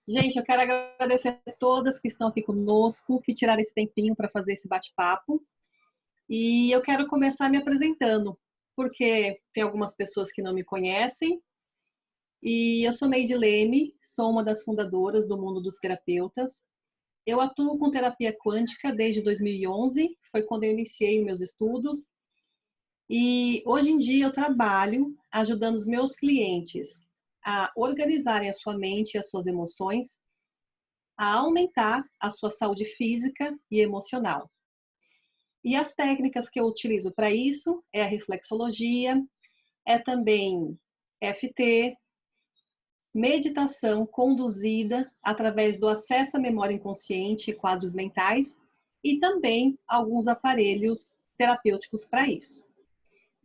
Gente, eu quero agradecer a todas que estão aqui conosco, que tiraram esse tempinho para fazer esse bate-papo. E eu quero começar me apresentando, porque tem algumas pessoas que não me conhecem. E eu sou Neide Leme, sou uma das fundadoras do Mundo dos Terapeutas. Eu atuo com terapia quântica desde 2011, foi quando eu iniciei os meus estudos. E hoje em dia eu trabalho ajudando os meus clientes a organizarem a sua mente e as suas emoções, a aumentar a sua saúde física e emocional. E as técnicas que eu utilizo para isso é a reflexologia, é também FT, meditação conduzida através do acesso à memória inconsciente e quadros mentais, e também alguns aparelhos terapêuticos para isso.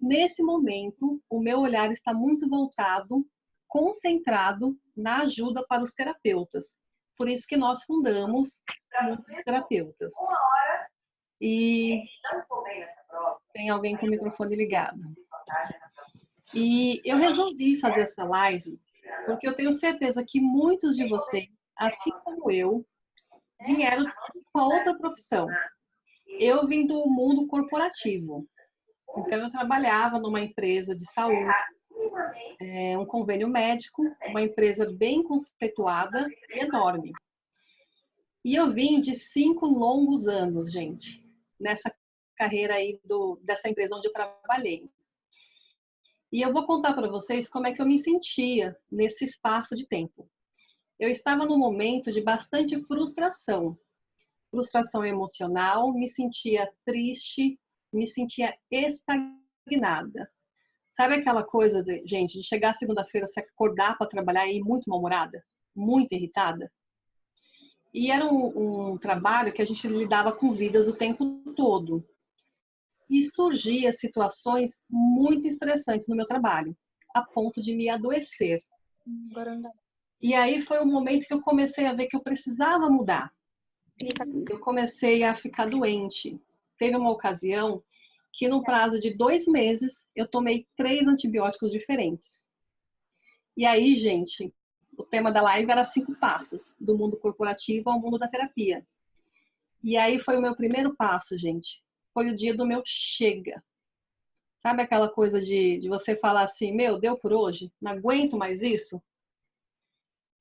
Nesse momento, o meu olhar está muito voltado, concentrado na ajuda para os terapeutas. Por isso que nós fundamos muitos terapeutas. E tem alguém com o microfone ligado. E eu resolvi fazer essa live porque eu tenho certeza que muitos de vocês, assim como eu, vieram com outra profissão. Eu vim do mundo corporativo. Então, eu trabalhava numa empresa de saúde, um convênio médico, uma empresa bem conceituada e enorme. E eu vim de 5 longos anos, gente, nessa carreira aí dessa empresa onde eu trabalhei. E eu vou contar para vocês como é que eu me sentia nesse espaço de tempo. Eu estava num momento de bastante frustração. Frustração emocional, me sentia triste, me sentia estagnada. Sabe aquela coisa, gente, de chegar segunda-feira, se acordar para trabalhar e ir muito mal-humorada? Muito irritada? E era um trabalho que a gente lidava com vidas o tempo todo. E surgia situações muito estressantes no meu trabalho, a ponto de me adoecer. E aí foi o momento que eu comecei a ver que eu precisava mudar. Eu comecei a ficar doente. Teve uma ocasião que, no prazo de 2 meses, eu tomei 3 antibióticos diferentes. E aí, gente, o tema da live era 5 passos, do mundo corporativo ao mundo da terapia. E aí foi o meu primeiro passo, gente. Foi o dia do meu chega. Sabe aquela coisa de você falar assim, meu, deu por hoje? Não aguento mais isso?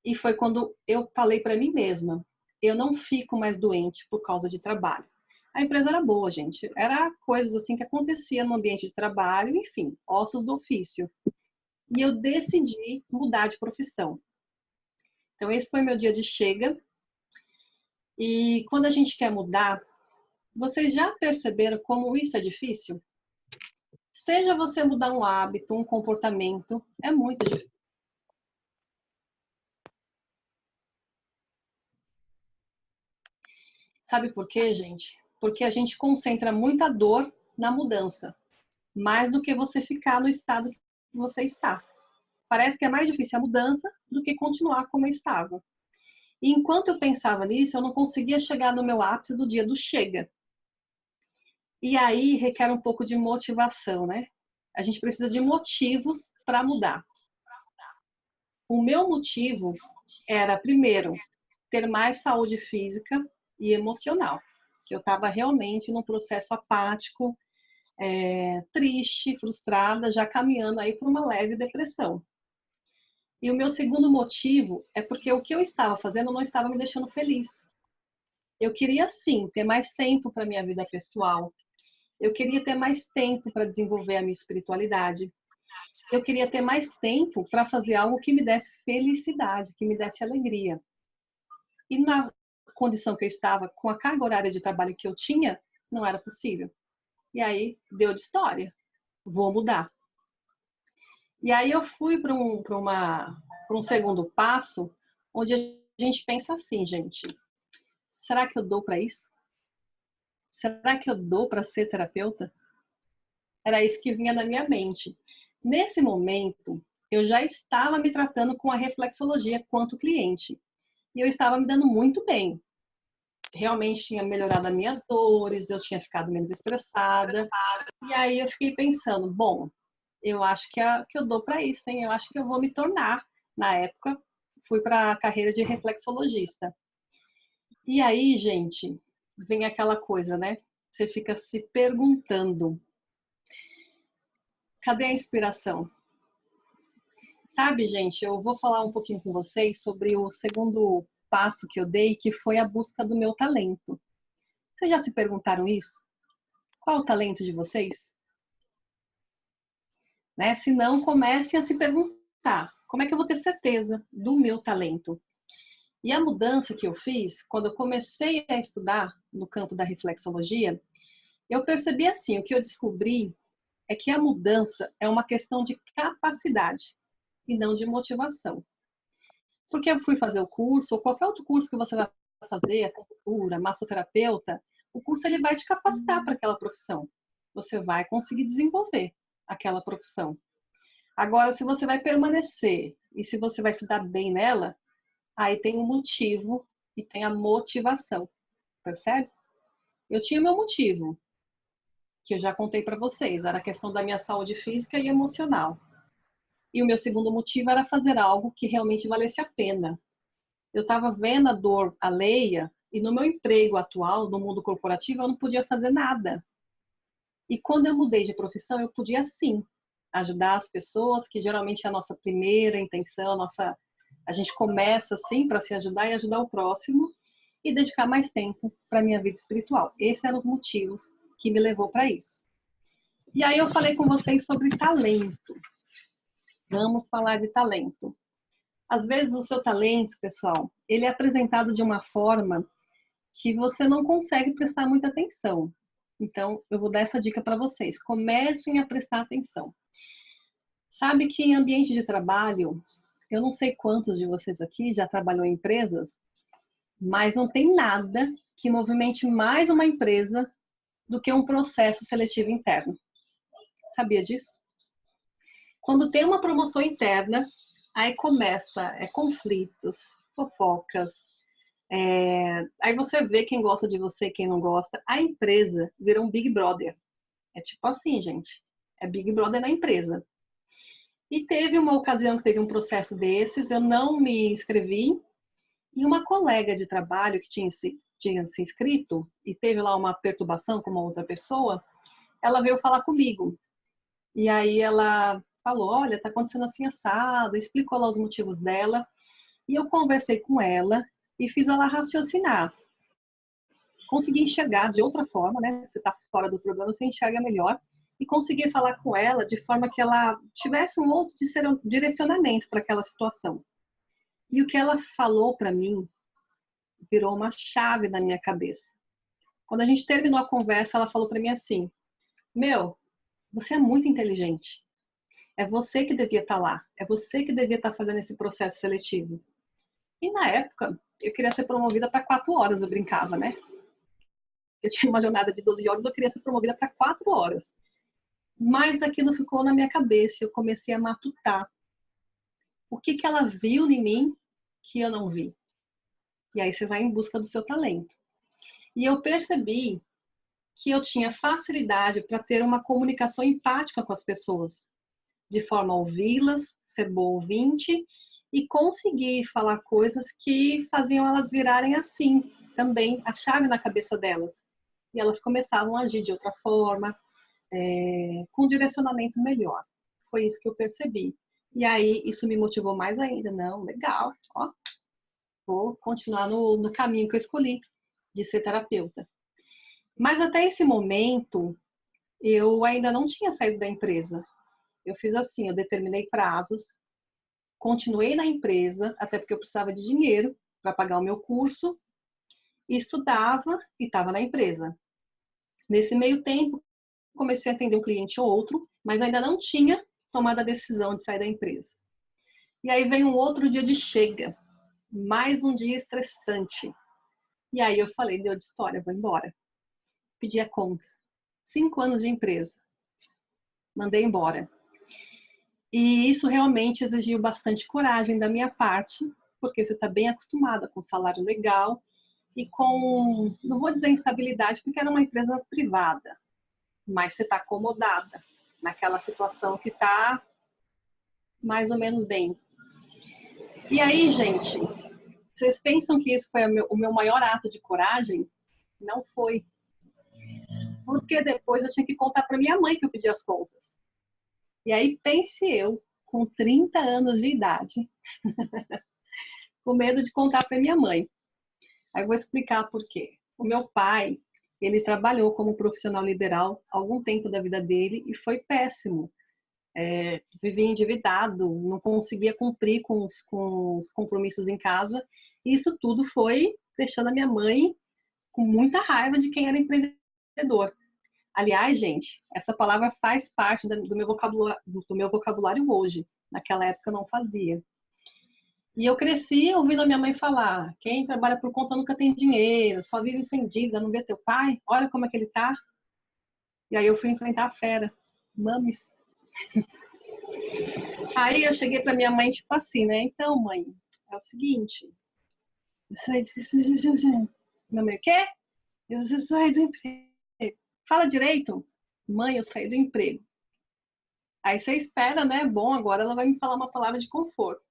E foi quando eu falei para mim mesma, eu não fico mais doente por causa de trabalho. A empresa era boa, gente. Era coisas assim que acontecia no ambiente de trabalho, enfim, ossos do ofício. E eu decidi mudar de profissão. Então esse foi meu dia de chega. E quando a gente quer mudar, vocês já perceberam como isso é difícil? Seja você mudar um hábito, um comportamento, é muito difícil. Sabe por quê, gente? Porque a gente concentra muita dor na mudança, mais do que você ficar no estado que você está. Parece que é mais difícil a mudança do que continuar como eu estava. E enquanto eu pensava nisso, eu não conseguia chegar no meu ápice do dia do chega. E aí requer um pouco de motivação, né? A gente precisa de motivos para mudar. O meu motivo era, primeiro, ter mais saúde física e emocional. Eu estava realmente num processo apático, triste, frustrada, já caminhando aí para uma leve depressão. E o meu segundo motivo é porque o que eu estava fazendo não estava me deixando feliz. Eu queria sim ter mais tempo para minha vida pessoal. Eu queria ter mais tempo para desenvolver a minha espiritualidade. Eu queria ter mais tempo para fazer algo que me desse felicidade, que me desse alegria. E na condição que eu estava, com a carga horária de trabalho que eu tinha, não era possível. E aí deu de história. Vou mudar. E aí eu fui para um segundo passo, onde a gente pensa assim, gente, será que eu dou para isso? Será que eu dou para ser terapeuta? Era isso que vinha na minha mente. Nesse momento, eu já estava me tratando com a reflexologia quanto cliente. E eu estava me dando muito bem. Realmente tinha melhorado as minhas dores, eu tinha ficado menos estressada. E aí eu fiquei pensando, bom, eu acho que eu dou para isso, hein? Eu acho que eu vou me tornar, na época, fui para a carreira de reflexologista. E aí, gente, vem aquela coisa, né? Você fica se perguntando, cadê a inspiração? Sabe, gente, eu vou falar um pouquinho com vocês sobre o segundo passo que eu dei, que foi a busca do meu talento. Vocês já se perguntaram isso? Qual o talento de vocês? Né? Se não, comecem a se perguntar, como é que eu vou ter certeza do meu talento? E a mudança que eu fiz, quando eu comecei a estudar no campo da reflexologia, eu percebi assim, o que eu descobri é que a mudança é uma questão de capacidade e não de motivação. Porque eu fui fazer o curso, ou qualquer outro curso que você vai fazer, acupuntura, massoterapeuta, o curso ele vai te capacitar para aquela profissão. Você vai conseguir desenvolver aquela profissão. Agora, se você vai permanecer e se você vai se dar bem nela, aí tem o motivo e tem a motivação, percebe? Eu tinha meu motivo, que eu já contei para vocês, era a questão da minha saúde física e emocional. E o meu segundo motivo era fazer algo que realmente valesse a pena. Eu estava vendo a dor alheia e no meu emprego atual, no mundo corporativo, eu não podia fazer nada. E quando eu mudei de profissão, eu podia sim ajudar as pessoas, que geralmente é a nossa primeira intenção, a gente começa assim para se ajudar e ajudar o próximo e dedicar mais tempo para a minha vida espiritual. Esses eram os motivos que me levou para isso. E aí eu falei com vocês sobre talento. Vamos falar de talento. Às vezes o seu talento, pessoal, ele é apresentado de uma forma que você não consegue prestar muita atenção. Então, eu vou dar essa dica para vocês. Comecem a prestar atenção. Sabe que em ambiente de trabalho, eu não sei quantos de vocês aqui já trabalhou em empresas, mas não tem nada que movimente mais uma empresa do que um processo seletivo interno. Sabia disso? Quando tem uma promoção interna, aí começa conflitos, fofocas, aí você vê quem gosta de você, quem não gosta. A empresa vira um Big Brother. É tipo assim, gente. É Big Brother na empresa. E teve uma ocasião que teve um processo desses, eu não me inscrevi, e uma colega de trabalho que tinha se inscrito e teve lá uma perturbação com uma outra pessoa, ela veio falar comigo. E aí ela falou, olha, tá acontecendo assim assado, explicou lá os motivos dela, e eu conversei com ela e fiz ela raciocinar. Consegui enxergar de outra forma, né? Você tá fora do problema, você enxerga melhor. E consegui falar com ela de forma que ela tivesse um outro direcionamento para aquela situação. E o que ela falou para mim virou uma chave na minha cabeça. Quando a gente terminou a conversa, ela falou para mim assim: Meu, você é muito inteligente. É você que devia estar lá. É você que devia estar fazendo esse processo seletivo. E na época, eu queria ser promovida para 4 horas, eu brincava, né? Eu tinha uma jornada de 12 horas, eu queria ser promovida para 4 horas. Mas aquilo ficou na minha cabeça, eu comecei a matutar. O que ela viu em mim que eu não vi? E aí você vai em busca do seu talento. E eu percebi que eu tinha facilidade para ter uma comunicação empática com as pessoas, de forma a ouvi-las, ser boa ouvinte e conseguir falar coisas que faziam elas virarem assim, também a chave na cabeça delas. E elas começavam a agir de outra forma, com um direcionamento melhor. Foi isso que eu percebi. E aí isso me motivou mais ainda. Não, legal, ó, vou continuar no caminho que eu escolhi, de ser terapeuta. Mas até esse momento, eu ainda não tinha saído da empresa. Eu fiz assim, eu determinei prazos, continuei na empresa, até porque eu precisava de dinheiro para pagar o meu curso, estudava e estava na empresa. Nesse meio tempo, comecei a atender um cliente ou outro, mas ainda não tinha tomado a decisão de sair da empresa. E aí vem um outro dia de chega, mais um dia estressante. E aí eu falei, deu de história, vou embora. Pedi a conta. 5 anos de empresa. Mandei embora. E isso realmente exigiu bastante coragem da minha parte, porque você está bem acostumada com salário legal e com, não vou dizer instabilidade, porque era uma empresa privada, mas você está acomodada naquela situação que está mais ou menos bem. E aí, gente, vocês pensam que isso foi o meu maior ato de coragem? Não foi. Porque depois eu tinha que contar para minha mãe que eu pedi as contas. E aí, pense eu, com 30 anos de idade, com medo de contar para minha mãe. Aí eu vou explicar por quê. O meu pai, ele trabalhou como profissional liberal algum tempo da vida dele e foi péssimo. Vivia endividado, não conseguia cumprir com os compromissos em casa. E isso tudo foi deixando a minha mãe com muita raiva de quem era empreendedor. Aliás, gente, essa palavra faz parte do meu vocabulário hoje. Naquela época eu não fazia. E eu cresci ouvindo a minha mãe falar: quem trabalha por conta nunca tem dinheiro, só vive sem dívida, não vê teu pai? Olha como é que ele tá. E aí eu fui enfrentar a fera. Mames. Aí eu cheguei para minha mãe, tipo assim, né? Então, mãe, é o seguinte. Minha mãe, o quê? Eu saí do emprego. Fala direito. Mãe, eu saí do emprego. Aí você espera, né? Bom, agora ela vai me falar uma palavra de conforto.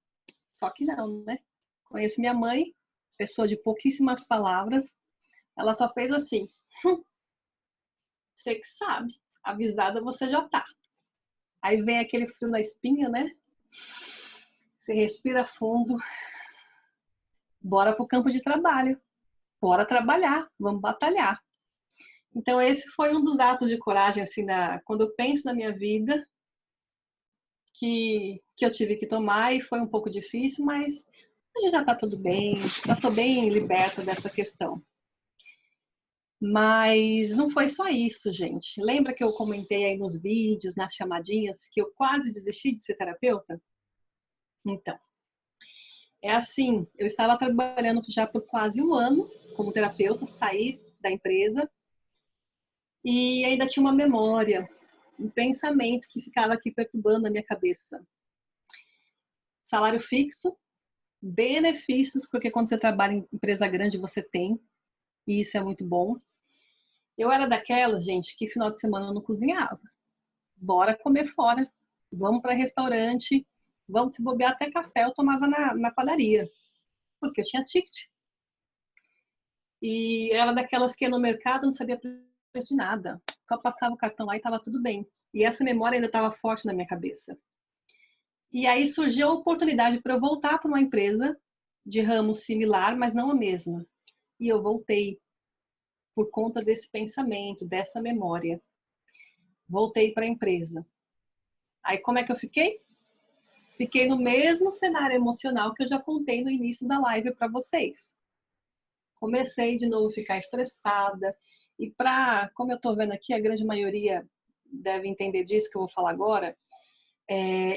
Só que não, né? Conheço minha mãe, pessoa de pouquíssimas palavras. Ela só fez assim. Você que sabe. Avisada você já tá. Aí vem aquele frio na espinha, né? Você respira fundo. Bora pro campo de trabalho. Bora trabalhar. Vamos batalhar. Então esse foi um dos atos de coragem, assim, quando eu penso na minha vida, que eu tive que tomar e foi um pouco difícil, mas hoje já tá tudo bem. Já tô bem liberta dessa questão. Mas não foi só isso, gente. Lembra que eu comentei aí nos vídeos, nas chamadinhas, que eu quase desisti de ser terapeuta? Então, é assim, eu estava trabalhando já por quase um ano como terapeuta, saí da empresa e ainda tinha uma memória, um pensamento que ficava aqui perturbando a minha cabeça. Salário fixo, benefícios, porque quando você trabalha em empresa grande você tem, e isso é muito bom. Eu era daquelas, gente, que final de semana eu não cozinhava. Bora comer fora, vamos para restaurante, vamos se bobear até café eu tomava na padaria, porque eu tinha ticket. E ela daquelas que ia no mercado não sabia preço de nada, só passava o cartão lá e estava tudo bem. E essa memória ainda estava forte na minha cabeça. E aí surgiu a oportunidade para eu voltar para uma empresa de ramo similar, mas não a mesma. E eu voltei por conta desse pensamento, dessa memória. Voltei para a empresa. Aí como é que eu fiquei? Fiquei no mesmo cenário emocional que eu já contei no início da live para vocês. Comecei de novo a ficar estressada. E como eu estou vendo aqui, a grande maioria deve entender disso que eu vou falar agora,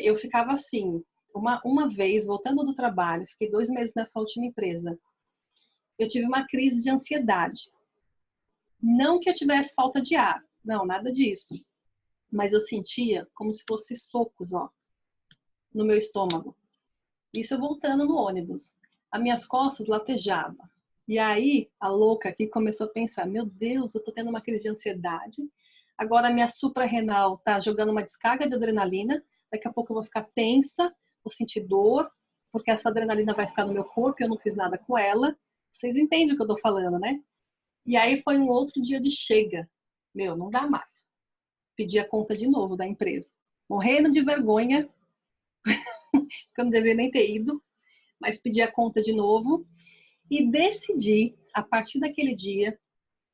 eu ficava assim, uma vez, voltando do trabalho, fiquei 2 meses nessa última empresa, eu tive uma crise de ansiedade. Não que eu tivesse falta de ar, não, nada disso. Mas eu sentia como se fosse socos, ó, no meu estômago. Isso eu voltando no ônibus. As minhas costas latejavam. E aí, a louca aqui começou a pensar: meu Deus, eu tô tendo uma crise de ansiedade. Agora a minha suprarrenal tá jogando uma descarga de adrenalina. Daqui a pouco eu vou ficar tensa, vou sentir dor, porque essa adrenalina vai ficar no meu corpo e eu não fiz nada com ela. Vocês entendem o que eu tô falando, né? E aí foi um outro dia de chega. Meu, não dá mais. Pedi a conta de novo da empresa. Morrendo de vergonha, que eu não deveria nem ter ido, mas pedi a conta de novo e decidi, a partir daquele dia,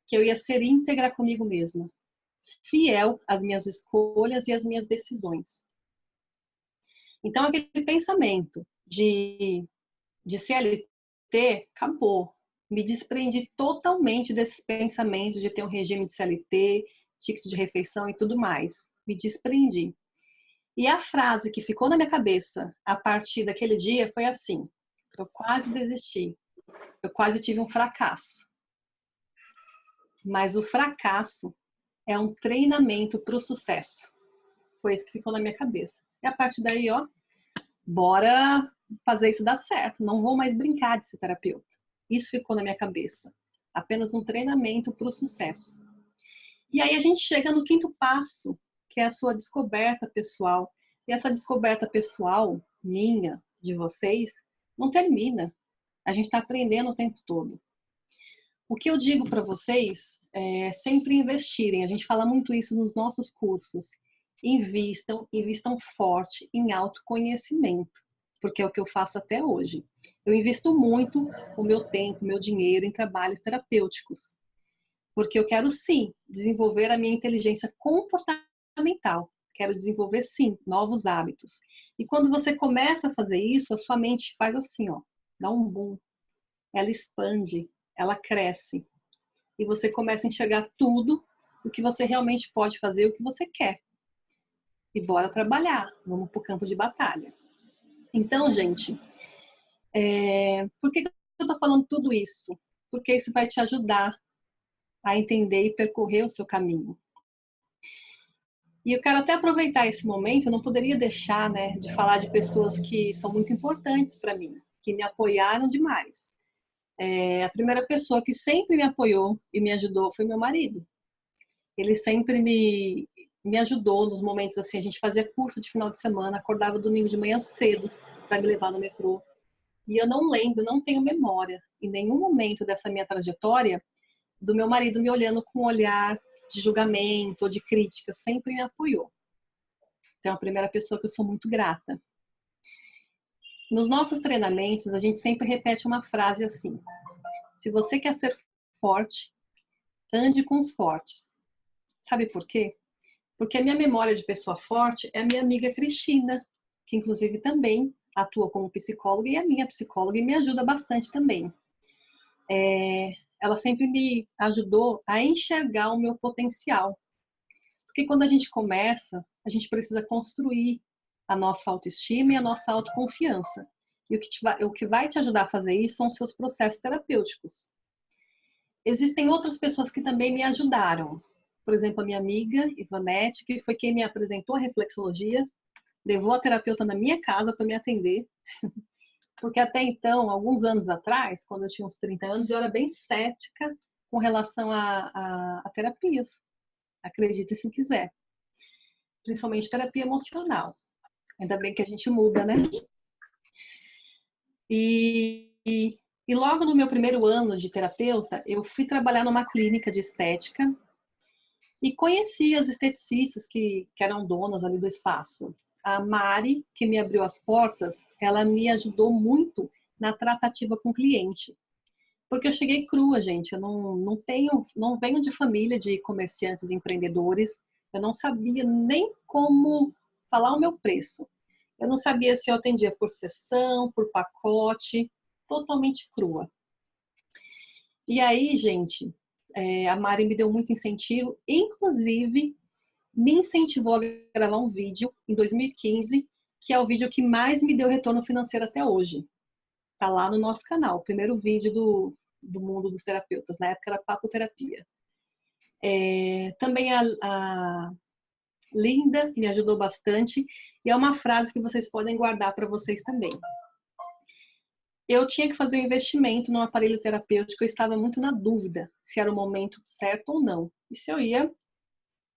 que eu ia ser íntegra comigo mesma, fiel às minhas escolhas e às minhas decisões. Então, aquele pensamento de CLT acabou. Me desprendi totalmente desse pensamento de ter um regime de CLT, ticket de refeição e tudo mais. Me desprendi. E a frase que ficou na minha cabeça a partir daquele dia foi assim: eu quase desisti, eu quase tive um fracasso. Mas o fracasso é um treinamento para o sucesso. Foi isso que ficou na minha cabeça. E a partir daí, ó, bora fazer isso dar certo. Não vou mais brincar de ser terapeuta. Isso ficou na minha cabeça. Apenas um treinamento para o sucesso. E aí a gente chega no quinto passo, que é a sua descoberta pessoal. E essa descoberta pessoal, minha, de vocês, Não termina. A gente está aprendendo o tempo todo. O que eu digo para vocês é sempre investirem. A gente fala muito isso nos nossos cursos. Invistam forte em autoconhecimento, porque é o que eu faço até hoje. Eu invisto muito o meu tempo, o meu dinheiro em trabalhos terapêuticos, porque eu quero sim desenvolver a minha inteligência comportamental. Quero desenvolver sim novos hábitos. E quando você começa a fazer isso, a sua mente faz assim, ó, dá um boom. Ela expande, ela cresce. E você começa a enxergar tudo o que você realmente pode fazer, o que você quer. E bora trabalhar, vamos para o campo de batalha. Então, gente, por que eu estou falando tudo isso? Porque isso vai te ajudar a entender e percorrer o seu caminho. E eu quero até aproveitar esse momento, eu não poderia deixar, né, de falar de pessoas que são muito importantes para mim, que me apoiaram demais. A primeira pessoa que sempre me apoiou e me ajudou foi meu marido. Ele sempre me ajudou nos momentos assim, a gente fazia curso de final de semana, acordava domingo de manhã cedo para me levar no metrô. E eu não lembro, não tenho memória, em nenhum momento dessa minha trajetória, do meu marido me olhando com um olhar de julgamento ou de crítica, sempre me apoiou. Então, é a primeira pessoa que eu sou muito grata. Nos nossos treinamentos, a gente sempre repete uma frase assim: se você quer ser forte, ande com os fortes. Sabe por quê? Porque a minha memória de pessoa forte é a minha amiga Cristina, que inclusive também atua como psicóloga e é minha psicóloga e me ajuda bastante também. Ela sempre me ajudou a enxergar o meu potencial. Porque quando a gente começa, a gente precisa construir a nossa autoestima e a nossa autoconfiança. E o que vai te ajudar a fazer isso são os seus processos terapêuticos. Existem outras pessoas que também me ajudaram. Por exemplo, a minha amiga Ivanete, que foi quem me apresentou a reflexologia, levou a terapeuta na minha casa para me atender. Porque até então, alguns anos atrás, quando eu tinha uns 30 anos, eu era bem cética com relação a terapias. Acredite se quiser. Principalmente terapia emocional. Ainda bem que a gente muda, né? E logo no meu primeiro ano de terapeuta, eu fui trabalhar numa clínica de estética e conheci as esteticistas que eram donas ali do espaço. A Mari, que me abriu as portas, ela me ajudou muito na tratativa com o cliente. Porque eu cheguei crua, gente. Eu não venho de família de comerciantes e empreendedores. Eu não sabia nem como falar o meu preço. Eu não sabia se eu atendia por sessão, por pacote, totalmente crua. E aí, gente, a Mari me deu muito incentivo, inclusive me incentivou a gravar um vídeo em 2015, que é o vídeo que mais me deu retorno financeiro até hoje. Tá lá no nosso canal, o primeiro vídeo do mundo dos terapeutas. Na época era Papo Terapia. Também a Linda me ajudou bastante. E é uma frase que vocês podem guardar para vocês também. Eu tinha que fazer um investimento num aparelho terapêutico, eu estava muito na dúvida se era o momento certo ou não. E se eu ia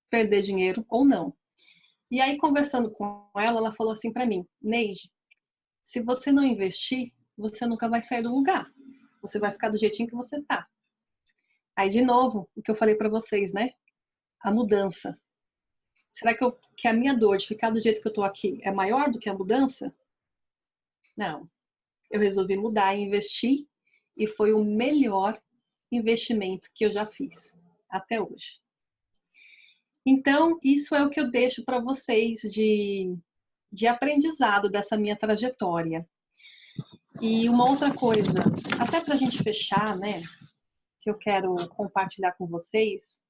perder dinheiro ou não. E aí, conversando com ela falou assim para mim: Neide, se você não investir, você nunca vai sair do lugar. Você vai ficar do jeitinho que você tá. Aí, de novo, o que eu falei para vocês, né? A mudança. Será que a minha dor de ficar do jeito que eu tô aqui é maior do que a mudança? Não. Eu resolvi mudar e investir, e foi o melhor investimento que eu já fiz até hoje. Então, isso é o que eu deixo para vocês de aprendizado dessa minha trajetória. E uma outra coisa, até para a gente fechar, né, que eu quero compartilhar com vocês,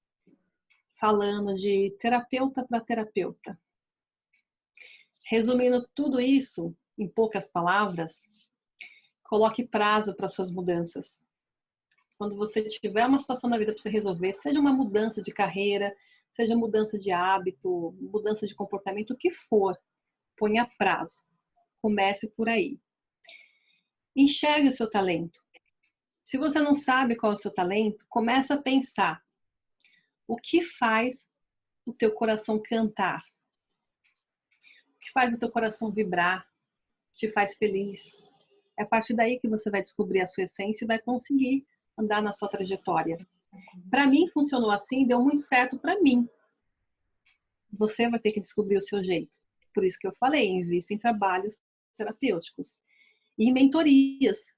falando de terapeuta para terapeuta. Resumindo tudo isso em poucas palavras, coloque prazo para suas mudanças. Quando você tiver uma situação na vida para você resolver, seja uma mudança de carreira, seja mudança de hábito, mudança de comportamento, o que for, ponha prazo. Comece por aí. Enxergue o seu talento. Se você não sabe qual é o seu talento, comece a pensar. O que faz o teu coração cantar? O que faz o teu coração vibrar? Te faz feliz? É a partir daí que você vai descobrir a sua essência e vai conseguir andar na sua trajetória. Para mim, funcionou assim, deu muito certo para mim. Você vai ter que descobrir o seu jeito. Por isso que eu falei, invista em trabalhos terapêuticos e em mentorias.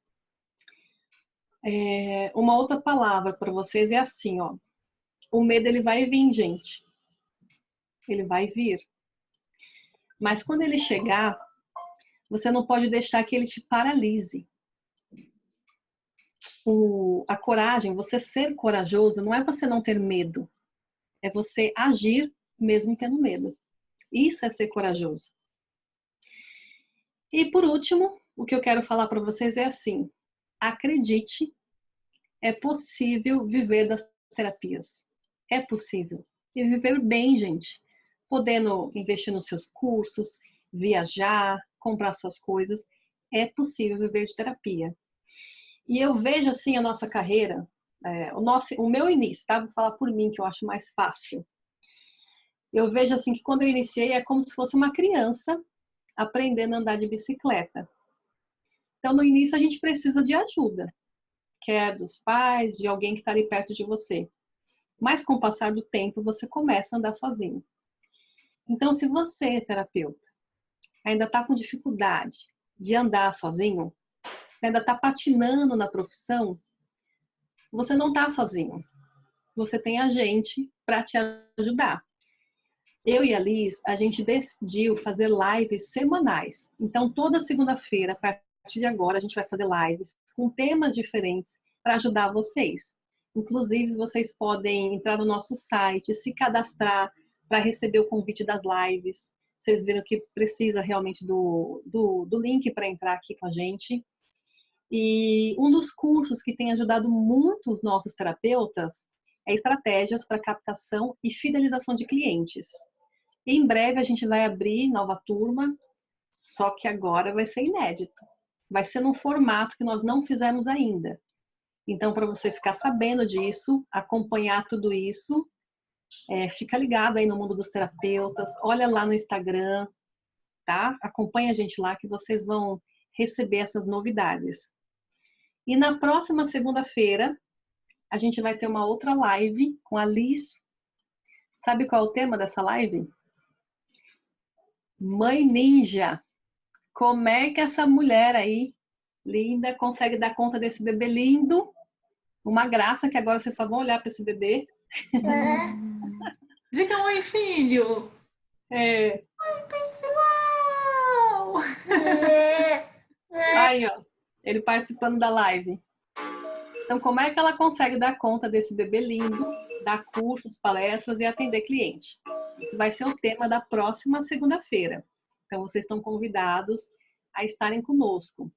Uma outra palavra para vocês é assim, ó. O medo, ele vai vir, gente. Ele vai vir. Mas quando ele chegar, você não pode deixar que ele te paralise. A coragem, você ser corajoso, não é você não ter medo. É você agir mesmo tendo medo. Isso é ser corajoso. E por último, o que eu quero falar para vocês é assim: acredite, é possível viver das terapias. É possível. E viver bem, gente. Podendo investir nos seus cursos, viajar, comprar suas coisas. É possível viver de terapia. E eu vejo assim a nossa carreira, o meu início, tá? Vou falar por mim, que eu acho mais fácil. Eu vejo assim que quando eu iniciei é como se fosse uma criança aprendendo a andar de bicicleta. Então, no início, a gente precisa de ajuda, quer dos pais, de alguém que está ali perto de você. Mas com o passar do tempo, você começa a andar sozinho. Então, se você, terapeuta, ainda está com dificuldade de andar sozinho, ainda está patinando na profissão, você não está sozinho. Você tem a gente para te ajudar. Eu e a Liz, a gente decidiu fazer lives semanais. Então, toda segunda-feira, a partir de agora, a gente vai fazer lives com temas diferentes para ajudar vocês. Inclusive, vocês podem entrar no nosso site, se cadastrar para receber o convite das lives. Vocês viram que precisa realmente do link para entrar aqui com a gente. E um dos cursos que tem ajudado muito os nossos terapeutas é estratégias para captação e fidelização de clientes. Em breve a gente vai abrir nova turma, só que agora vai ser inédito. Vai ser num formato que nós não fizemos ainda. Então, para você ficar sabendo disso, acompanhar tudo isso, fica ligado aí no Mundo dos Terapeutas, olha lá no Instagram, tá? Acompanha a gente lá que vocês vão receber essas novidades. E na próxima segunda-feira, a gente vai ter uma outra live com a Liz. Sabe qual é o tema dessa live? Mãe Ninja. Como é que essa mulher aí, linda, consegue dar conta desse bebê lindo? Uma graça que agora vocês só vão olhar para esse bebê. Diga oi, filho. É. Oi, pessoal. Aí, ó, ele participando da live. Então, como é que ela consegue dar conta desse bebê lindo, dar cursos, palestras e atender cliente? Isso vai ser o tema da próxima segunda-feira. Então, vocês estão convidados a estarem conosco.